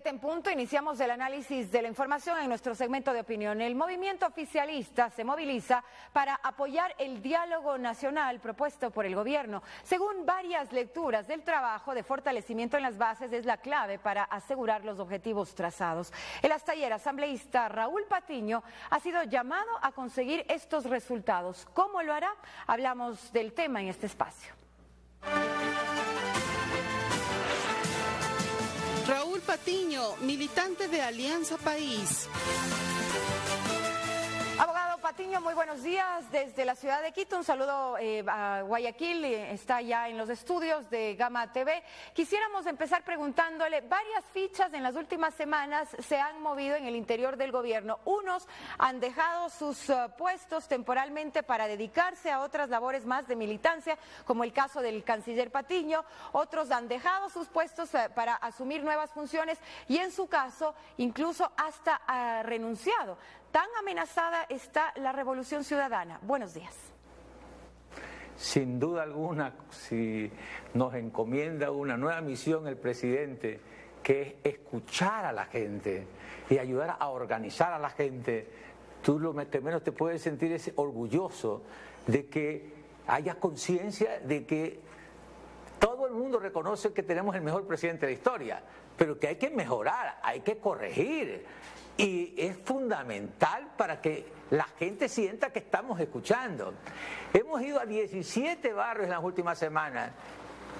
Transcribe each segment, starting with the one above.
En punto, iniciamos el análisis de la información en nuestro segmento de opinión. El movimiento oficialista se moviliza para apoyar el diálogo nacional propuesto por el gobierno. Según varias lecturas del trabajo de fortalecimiento en las bases es la clave para asegurar los objetivos trazados. El hasta ayer asambleísta Raúl Patiño ha sido llamado a conseguir estos resultados. ¿Cómo lo hará? Hablamos del tema en este espacio. Raúl Patiño, militante de Alianza País. Abogado Patiño, muy buenos días desde la ciudad de Quito. Un saludo a Guayaquil, está ya en los estudios de Gama TV. Quisiéramos empezar preguntándole, varias fichas en las últimas semanas se han movido en el interior del gobierno. Unos han dejado sus puestos temporalmente para dedicarse a otras labores más de militancia, como el caso del canciller Patiño. Otros han dejado sus puestos para asumir nuevas funciones y en su caso incluso hasta ha renunciado. ¿Tan amenazada está la revolución ciudadana? Buenos días. Sin duda alguna, si nos encomienda una nueva misión el presidente, que es escuchar a la gente y ayudar a organizar a la gente, tú lo que menos te puedes sentir es orgulloso de que haya conciencia de que todo el mundo reconoce que tenemos el mejor presidente de la historia, pero que hay que mejorar, hay que corregir. Y es fundamental para que la gente sienta que estamos escuchando. Hemos ido a 17 barrios en las últimas semanas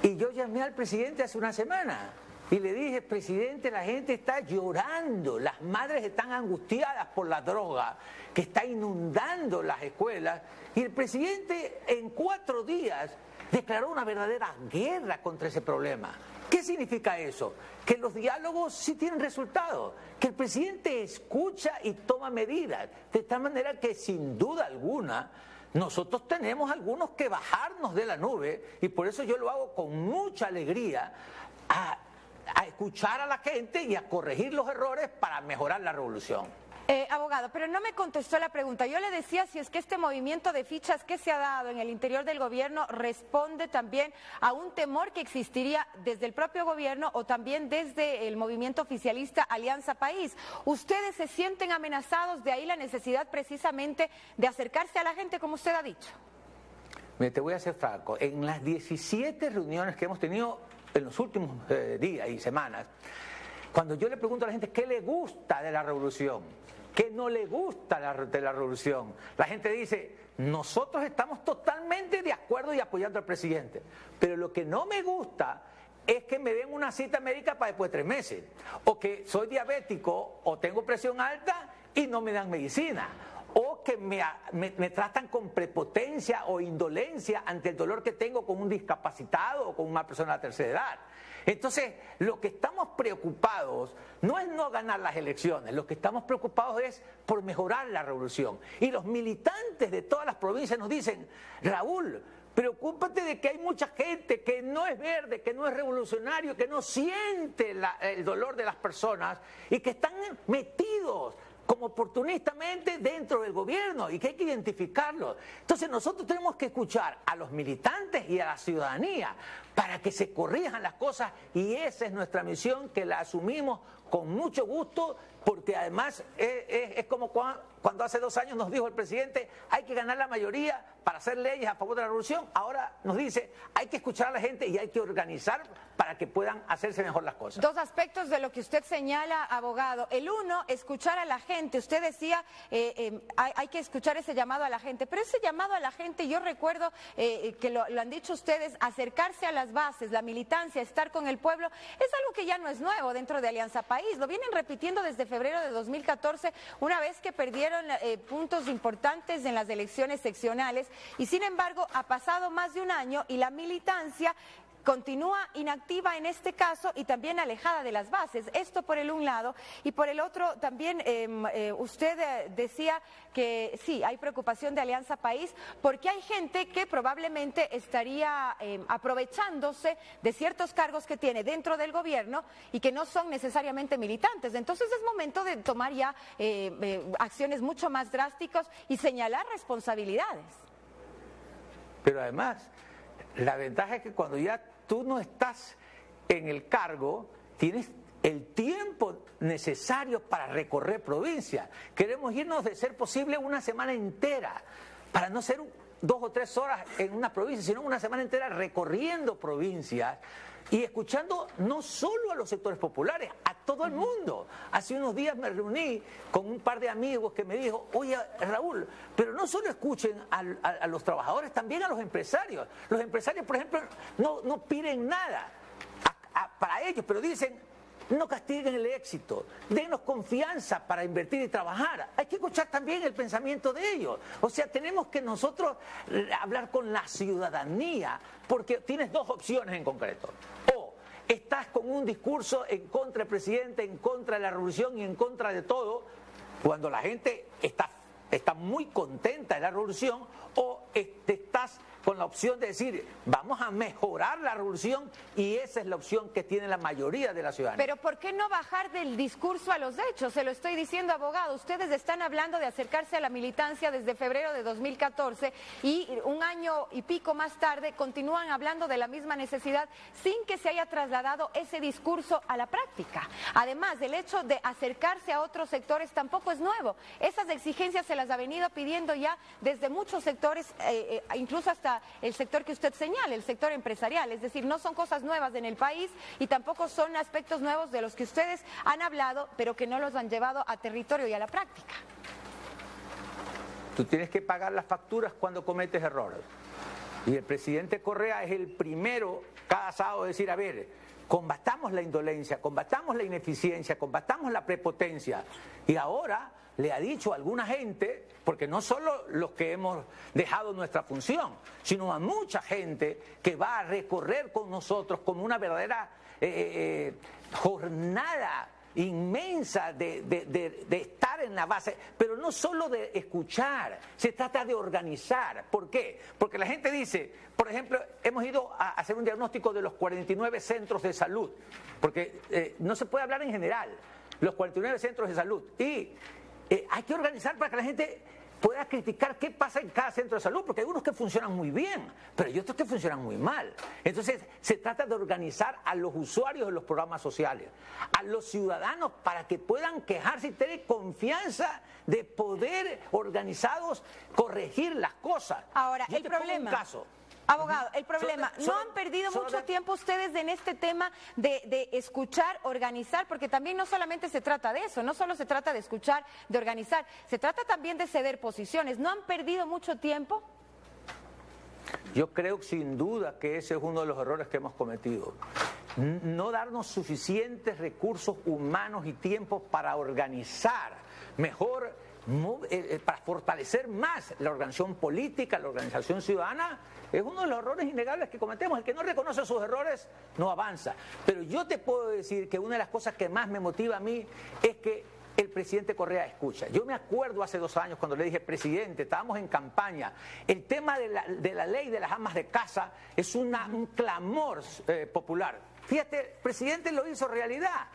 y yo llamé al presidente hace una semana y le dije, presidente, la gente está llorando, las madres están angustiadas por la droga que está inundando las escuelas, y el presidente en 4 días declaró una verdadera guerra contra ese problema. ¿Qué significa eso? Que los diálogos sí tienen resultados, que el presidente escucha y toma medidas, de tal manera que sin duda alguna nosotros tenemos algunos que bajarnos de la nube, y por eso yo lo hago con mucha alegría, a escuchar a la gente y a corregir los errores para mejorar la revolución. Abogado, pero no me contestó la pregunta. Yo le decía si es que este movimiento de fichas que se ha dado en el interior del gobierno responde también a un temor que existiría desde el propio gobierno o también desde el movimiento oficialista Alianza País. ¿Ustedes se sienten amenazados? De ahí la necesidad precisamente de acercarse a la gente, como usted ha dicho. Mire, te voy a ser franco. En las 17 reuniones que hemos tenido en los últimos días y semanas, cuando yo le pregunto a la gente qué le gusta de la revolución, qué no le gusta de la revolución, la gente dice, nosotros estamos totalmente de acuerdo y apoyando al presidente, pero lo que no me gusta es que me den una cita médica para después de 3 meses, o que soy diabético o tengo presión alta y no me dan medicina, o que me tratan con prepotencia o indolencia ante el dolor que tengo con un discapacitado o con una persona de la tercera edad. Entonces, lo que estamos preocupados no es no ganar las elecciones, lo que estamos preocupados es por mejorar la revolución. Y los militantes de todas las provincias nos dicen, Raúl, preocúpate de que hay mucha gente que no es verde, que no es revolucionario, que no siente el dolor de las personas y que están metidos como oportunistamente dentro del gobierno y que hay que identificarlo. Entonces nosotros tenemos que escuchar a los militantes y a la ciudadanía para que se corrijan las cosas, y esa es nuestra misión, que la asumimos con mucho gusto, porque además es como cuando hace 2 años nos dijo el presidente, hay que ganar la mayoría para hacer leyes a favor de la revolución. Ahora nos dice, hay que escuchar a la gente y hay que organizar para que puedan hacerse mejor las cosas. 2 aspectos de lo que usted señala, abogado. El uno, escuchar a la gente. Usted decía, hay que escuchar ese llamado a la gente, pero ese llamado a la gente, yo recuerdo que lo han dicho ustedes, acercarse a las bases, la militancia, estar con el pueblo, es algo que ya no es nuevo dentro de Alianza País. Lo vienen repitiendo desde febrero de 2014, una vez que perdieron puntos importantes en las elecciones seccionales, y sin embargo ha pasado más de 1 año y la militancia continúa inactiva en este caso y también alejada de las bases. Esto por el un lado, y por el otro también usted decía que sí, hay preocupación de Alianza País porque hay gente que probablemente estaría aprovechándose de ciertos cargos que tiene dentro del gobierno y que no son necesariamente militantes. Entonces es momento de tomar ya acciones mucho más drásticas y señalar responsabilidades. Pero además, la ventaja es que cuando ya tú no estás en el cargo, tienes el tiempo necesario para recorrer provincias. Queremos irnos, de ser posible, una semana entera, para no ser 2 o 3 horas en una provincia, sino una semana entera recorriendo provincias y escuchando no solo a los sectores populares, a todo el mundo. Hace unos días me reuní con un par de amigos que me dijo, oye Raúl, pero no solo escuchen a los trabajadores, también a los empresarios. Los empresarios, por ejemplo, no piden nada para ellos, pero dicen, no castiguen el éxito, denos confianza para invertir y trabajar. Hay que escuchar también el pensamiento de ellos. O sea, tenemos que nosotros hablar con la ciudadanía, porque tienes 2 opciones en concreto. O estás con un discurso en contra del presidente, en contra de la revolución y en contra de todo, cuando la gente está muy contenta de la revolución, o estás con la opción de decir, vamos a mejorar la revolución, y esa es la opción que tiene la mayoría de la ciudadanía. Pero ¿por qué no bajar del discurso a los hechos? Se lo estoy diciendo, abogado. Ustedes están hablando de acercarse a la militancia desde febrero de 2014 y 1 año y pico más tarde continúan hablando de la misma necesidad sin que se haya trasladado ese discurso a la práctica. Además, el hecho de acercarse a otros sectores tampoco es nuevo. Esas exigencias se las ha venido pidiendo ya desde muchos sectores, incluso hasta el sector que usted señala, el sector empresarial. Es decir, no son cosas nuevas en el país y tampoco son aspectos nuevos de los que ustedes han hablado, pero que no los han llevado a territorio y a la práctica. Tú tienes que pagar las facturas cuando cometes errores. Y el presidente Correa es el primero cada sábado de decir, a ver, combatamos la indolencia, combatamos la ineficiencia, combatamos la prepotencia. Y ahora le ha dicho a alguna gente, porque no solo los que hemos dejado nuestra función, sino a mucha gente que va a recorrer con nosotros como una verdadera jornada inmensa de estar en la base, pero no solo de escuchar, se trata de organizar. ¿Por qué? Porque la gente dice, por ejemplo, hemos ido a hacer un diagnóstico de los 49 centros de salud, porque no se puede hablar en general, los 49 centros de salud, y hay que organizar para que la gente pueda criticar qué pasa en cada centro de salud, porque hay unos que funcionan muy bien, pero hay otros que funcionan muy mal. Entonces, se trata de organizar a los usuarios de los programas sociales, a los ciudadanos, para que puedan quejarse y tener confianza de poder, organizados, corregir las cosas. Ahora, el problema... Abogado, el problema, ¿no han perdido mucho tiempo ustedes en este tema de escuchar, organizar? Porque también no solamente se trata de eso, no solo se trata de escuchar, de organizar, se trata también de ceder posiciones. ¿No han perdido mucho tiempo? Yo creo sin duda que ese es uno de los errores que hemos cometido. No darnos suficientes recursos humanos y tiempo para organizar mejor, para fortalecer más la organización política, la organización ciudadana, es uno de los errores innegables que cometemos. El que no reconoce sus errores no avanza. Pero yo te puedo decir que una de las cosas que más me motiva a mí es que el presidente Correa escucha. Yo me acuerdo hace 2 años cuando le dije, presidente, estábamos en campaña, el tema de la ley de las amas de casa es un clamor popular. Fíjate, el presidente lo hizo realidad.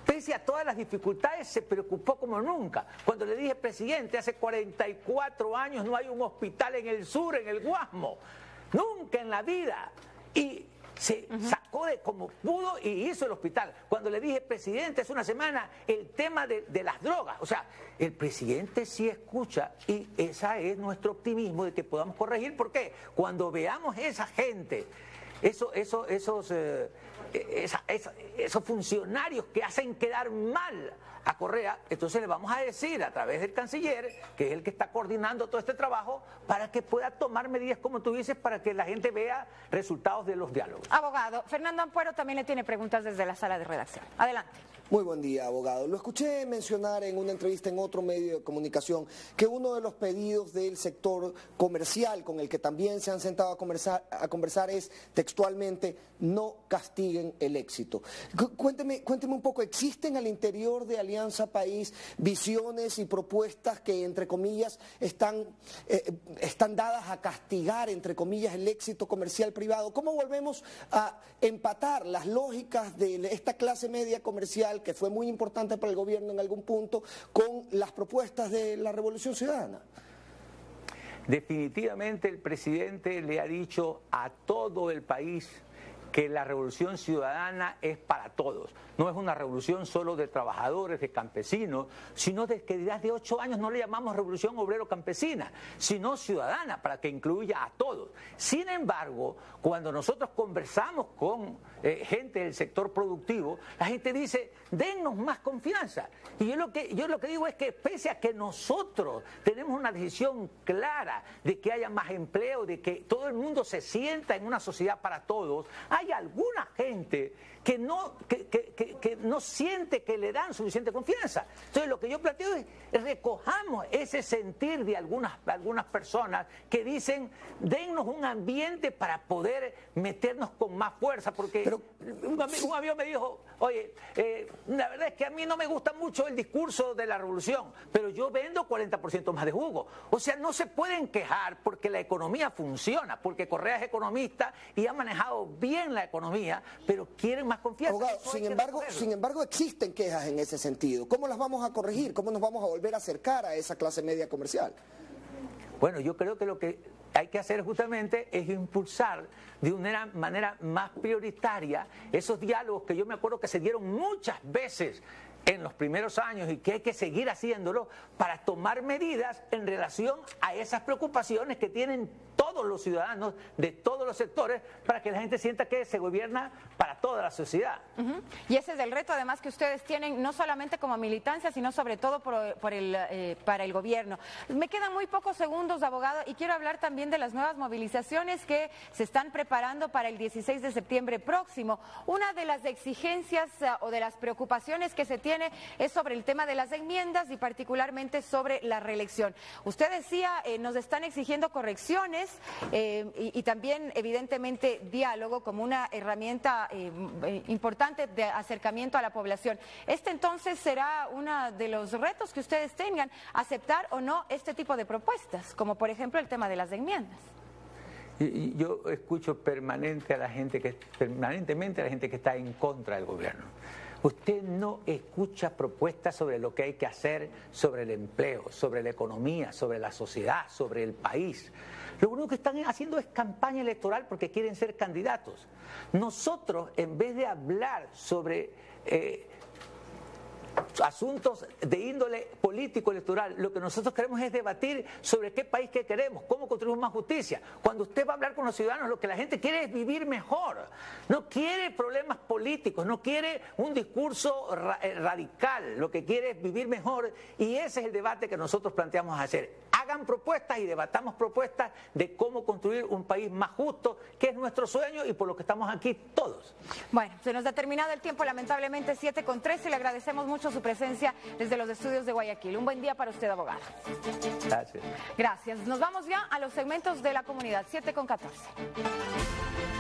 Pese a todas las dificultades, se preocupó como nunca. Cuando le dije, presidente, hace 44 años no hay un hospital en el sur, en el Guasmo. Nunca en la vida. Y se sacó de como pudo y hizo el hospital. Cuando le dije, presidente, hace una semana, el tema de las drogas. O sea, el presidente sí escucha, y ese es nuestro optimismo de que podamos corregir. ¿Por qué? Cuando veamos esa gente, esos funcionarios que hacen quedar mal a Correa, entonces le vamos a decir a través del canciller, que es el que está coordinando todo este trabajo, para que pueda tomar medidas, como tú dices, para que la gente vea resultados de los diálogos. Abogado, Fernando Ampuero también le tiene preguntas desde la sala de redacción. Adelante. Muy buen día, abogado. Lo escuché mencionar en una entrevista en otro medio de comunicación que uno de los pedidos del sector comercial con el que también se han sentado a conversar es textualmente: no castiguen el éxito. Cuénteme un poco, ¿existen al interior de Alianza País visiones y propuestas que, entre comillas, están dadas a castigar, entre comillas, el éxito comercial privado? ¿Cómo volvemos a empatar las lógicas de esta clase media comercial, que fue muy importante para el gobierno en algún punto, con las propuestas de la Revolución Ciudadana? Definitivamente el presidente le ha dicho a todo el país que la revolución ciudadana es para todos. No es una revolución solo de trabajadores, de campesinos, sino de que desde hace 8 años no le llamamos revolución obrero-campesina, sino ciudadana, para que incluya a todos. Sin embargo, cuando nosotros conversamos con gente del sector productivo, la gente dice, dennos más confianza. Y yo lo que digo es que pese a que nosotros tenemos una decisión clara de que haya más empleo, de que todo el mundo se sienta en una sociedad para todos, hay alguna gente que no siente que le dan suficiente confianza. Entonces lo que yo planteo es recojamos ese sentir de algunas personas que dicen, dennos un ambiente para poder meternos con más fuerza, porque un amigo me dijo, oye, la verdad es que a mí no me gusta mucho el discurso de la revolución, pero yo vendo 40% más de jugo. O sea, no se pueden quejar porque la economía funciona, porque Correa es economista y ha manejado bien la economía, pero quieren más confianza. Abogado, sin embargo, existen quejas en ese sentido. ¿Cómo las vamos a corregir? ¿Cómo nos vamos a volver a acercar a esa clase media comercial? Bueno, yo creo que lo que hay que hacer justamente es impulsar de una manera más prioritaria esos diálogos que yo me acuerdo que se dieron muchas veces en los primeros años y que hay que seguir haciéndolo para tomar medidas en relación a esas preocupaciones que tienen todos los ciudadanos de todos los sectores para que la gente sienta que se gobierna para toda la sociedad. Y ese es el reto además que ustedes tienen, no solamente como militancia, sino sobre todo para el gobierno. Me quedan muy pocos segundos, abogado, y quiero hablar también de las nuevas movilizaciones que se están preparando para el 16 de septiembre próximo. Una de las exigencias o de las preocupaciones que se tiene es sobre el tema de las enmiendas y particularmente sobre la reelección. Usted decía, nos están exigiendo correcciones y también evidentemente diálogo como una herramienta importante de acercamiento a la población. Este entonces será uno de los retos que ustedes tengan, aceptar o no este tipo de propuestas, como por ejemplo el tema de las enmiendas. Yo escucho permanentemente a la gente que está en contra del gobierno. Usted no escucha propuestas sobre lo que hay que hacer, sobre el empleo, sobre la economía, sobre la sociedad, sobre el país. Lo único que están haciendo es campaña electoral porque quieren ser candidatos. Nosotros, en vez de hablar sobre asuntos de índole político electoral, lo que nosotros queremos es debatir sobre qué país que queremos, cómo construimos más justicia. Cuando usted va a hablar con los ciudadanos, lo que la gente quiere es vivir mejor, no quiere problemas políticos, no quiere un discurso radical, lo que quiere es vivir mejor, y ese es el debate que nosotros planteamos hacer. Hagan propuestas y debatamos propuestas de cómo construir un país más justo, que es nuestro sueño y por lo que estamos aquí todos. Bueno, se nos ha terminado el tiempo, lamentablemente 7:13, le agradecemos mucho su presencia desde los estudios de Guayaquil. Un buen día para usted, abogado. Gracias. Gracias. Nos vamos ya a los segmentos de la comunidad, 7:14.